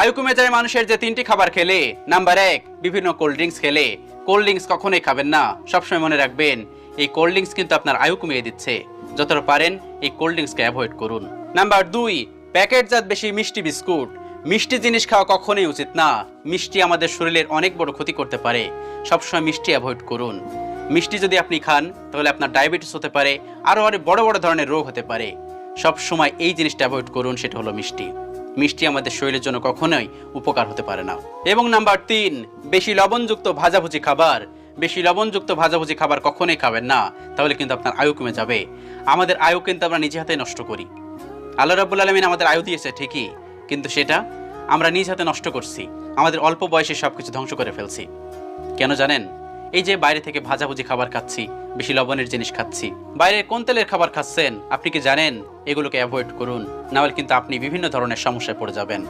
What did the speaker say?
আয়ু কমে যায় মানুষের যে 3টি খাবার খেলে। নাম্বার 1, বিভিন্ন কোল্ড ড্রিঙ্কস খেলে। কোল্ড ড্রিঙ্কস কখনোই খাবেন না। সবসময় মনে রাখবেন, এই কোল্ড ড্রিঙ্কস কিন্তু আপনার আয়ু কমিয়ে দিচ্ছে। যতটা পারেন এই কোল্ড ড্রিঙ্কসকে অ্যাভয়েড করুন। নাম্বার 2, প্যাকেটজাত বেশি মিষ্টি বিস্কুট। মিষ্টি জিনিস খাওয়া কখনোই উচিত না। মিষ্টি আমাদের শরীরের অনেক বড় ক্ষতি করতে পারে। সবসময় মিষ্টি অ্যাভয়েড করুন। মিষ্টি যদি আপনি খান তাহলে আপনার ডায়াবেটিস হতে পারে, আরও অনেক বড় বড় ধরনের রোগ হতে পারে। সব সময় এই জিনিসটা অ্যাভয়েড করুন, সেটা হলো মিষ্টি। মিষ্টি আমাদের শরীরের জন্য কখনোই উপকার হতে পারে না। এবং নাম্বার 3, বেশি লবণযুক্ত ভাজাভুজি খাবার। বেশি লবণযুক্ত ভাজাভুজি খাবার কখনোই খাবেন না, তাহলে কিন্তু আপনার আয়ু কমে যাবে। আমাদের আয়ু কিন্তু আমরা নিজে হাতে নষ্ট করি। আল্লাহ রাব্বুল আলামিন আমাদের আয়ু দিয়েছে ঠিকই, কিন্তু সেটা আমরা নিজ হাতে নষ্ট করছি। আমাদের অল্প বয়সে সবকিছু ধ্বংস করে ফেলছি। কেন জানেন? এই যে বাইরে থেকে ভাজাভুজি খাবার খাচ্ছি, বেশি লবণের জিনিস খাচ্ছি, বাইরে কোন তেলের খাবার খাচ্ছেন আপনি কি জানেন? এগুলোকে অ্যাভয়েড করুন, না হলে কিন্তু আপনি বিভিন্ন ধরনের সমস্যায় পড়ে যাবেন।